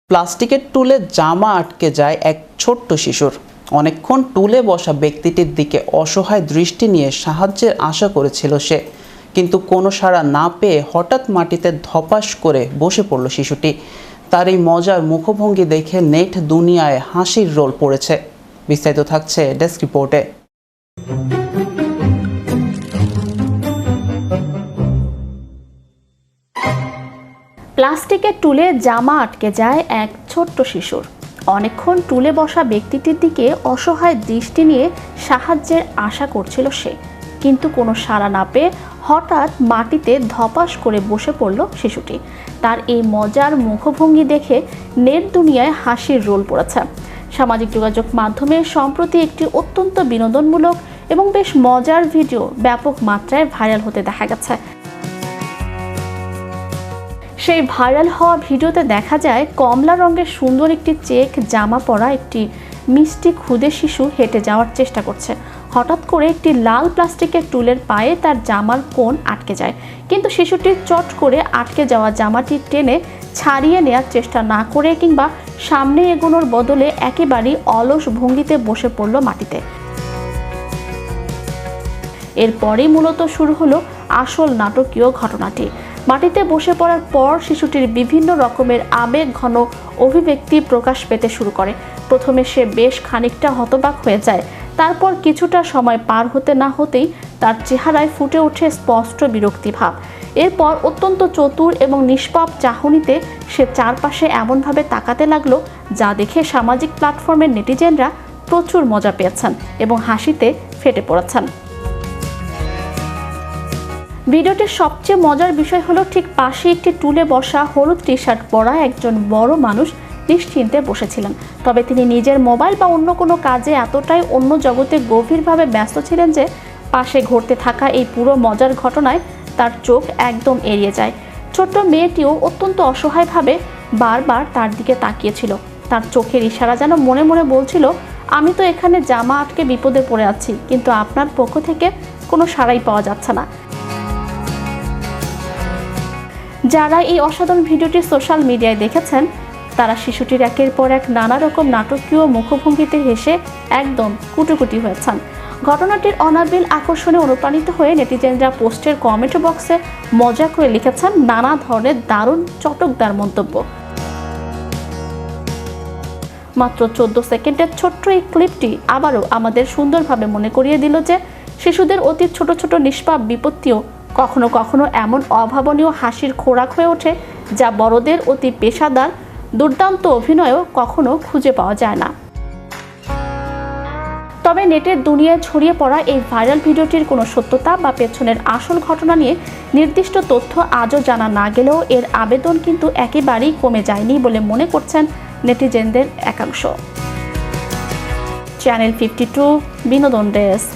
প্লাস্টিকের টুলে জামা আটকে যায় এক ছোট্ট শিশুর। অনেকক্ষণ টুলে বসা ব্যক্তিটির দিকে অসহায় দৃষ্টি নিয়ে সাহায্যের আশা করেছিল সে, কিন্তু কোনো সাড়া না পেয়ে হঠাৎ মাটিতে ধপাস করে বসে পড়ল শিশুটি। তার এই মজার মুখভঙ্গি দেখে নেট দুনিয়ায় হাসির রোল পড়েছে। বিস্তারিত থাকছে ডেস্ক রিপোর্টে। প্লাস্টিকের টুলে জামা আটকে যায় এক ছোট্ট শিশুর। অনেকক্ষণ টুলে বসা ব্যক্তিটির দিকে অসহায় দৃষ্টি নিয়ে সাহায্যের আশা করছিল সে, কিন্তু কোনো সাড়া না পেয়ে হঠাৎ মাটিতে ধপাস করে বসে পড়ল শিশুটি। তার এই মজার মুখভঙ্গি দেখে নেট দুনিয়ায় হাসির রোল পড়েছে। সামাজিক যোগাযোগ মাধ্যমে সম্প্রতি একটি অত্যন্ত বিনোদনমূলক এবং বেশ মজার ভিডিও ব্যাপক মাত্রায় ভাইরাল হতে দেখা গেছে। সেই ভাইরাল হওয়া ভিডিওতে দেখা যায় কমলা রঙের সুন্দর একটি চেক জামা পরা একটি মিষ্টি ক্ষুদে শিশু হেঁটে যাওয়ার চেষ্টা করছে। হঠাৎ করে একটি লাল প্লাস্টিকের টুলের পায়ে তার জামার কোণ আটকে যায়, কিন্তু শিশুটি চট করে আটকে যাওয়া জামাটি টেনে ছাড়িয়ে নেওয়ার চেষ্টা না করে কিংবা সামনে এগোনোর বদলে একেবারেই অলস ভঙ্গিতে বসে পড়ল মাটিতে। এরপরেই মূলত শুরু হলো আসল নাটকীয় ঘটনাটি। মাটিতে বসে পড়ার পর শিশুটির বিভিন্ন রকমের আবেগ ঘন অভিব্যক্তি প্রকাশ পেতে শুরু করে। প্রথমে সে বেশ খানিকটা হতবাক হয়ে যায়, তারপর কিছুটা সময় পার হতে না হতেই তার চেহারায় ফুটে ওঠে স্পষ্ট বিরক্তিভাব। এরপর অত্যন্ত চতুর এবং নিষ্পাপ চাহনিতে সে চারপাশে এমনভাবে তাকাতে লাগলো যা দেখে সামাজিক প্ল্যাটফর্মের নেটিজেনরা প্রচুর মজা পেয়েছেন এবং হাসিতে ফেটে পড়েছেন। ভিডিওটির সবচেয়ে মজার বিষয় হলো ঠিক পাশে একটি টুলে বসা হলুদ টি শার্ট পরা একজন বড় মানুষ নিশ্চিন্তে বসেছিলেন। তবে তিনি নিজের মোবাইল বা অন্য কোনো কাজে এতটাই অন্য জগতে গভীরভাবে ব্যস্ত ছিলেন যে পাশে ঘটতে থাকা এই পুরো মজার ঘটনায় তার চোখ একদম এড়িয়ে যায়। ছোট্ট মেয়েটিও অত্যন্ত অসহায়ভাবে বারবার তার দিকে তাকিয়েছিল। তার চোখের ইশারা যেন মনে মনে বলছিল, আমি তো এখানে জামা আটকে বিপদে পড়ে আছি, কিন্তু আপনার পক্ষ থেকে কোনো সাড়াই পাওয়া যাচ্ছে না। যারা এই অসাধারণ ভিডিওটি সোশ্যাল মিডিয়ায় দেখেছেন তারা শিশুটির একের পর এক নানা রকম নাটকীয় মুখভঙ্গিতে হেসে একদম কুটুকুটি হয়েছেন। ঘটনাটির অনাবিল আকর্ষণে অনুপ্রাণিত হয়ে নেটিজেনরা পোস্টের কমেন্ট বক্সে মজা করে লিখেছেন নানা ধরনের দারুণ চটকদার মন্তব্য। মাত্র 14 সেকেন্ডের ছোট্ট এই ক্লিপটি আবারও আমাদের সুন্দরভাবে মনে করিয়ে দিল যে শিশুদের অতি ছোট ছোট নিষ্পাপ বিপত্তিও কখনো কখনো এমন অভাবনীয় হাসির খোরাক হয়ে ওঠে যা বড়দের অতি পেশাদার দুর্দান্ত অভিনয়ও কখনো খুঁজে পাওয়া যায় না। তবে নেটের দুনিয়ায় ছড়িয়ে পড়া এই ভাইরাল ভিডিওটির কোনো সত্যতা বা পেছনের আসল ঘটনা নিয়ে নির্দিষ্ট তথ্য আজও জানা না গেলেও এর আবেদন কিন্তু একেবারেই কমে যায়নি বলে মনে করছেন নেটিজেনদের একাংশ। চ্যানেল 52 বিনোদন ডেস্ক।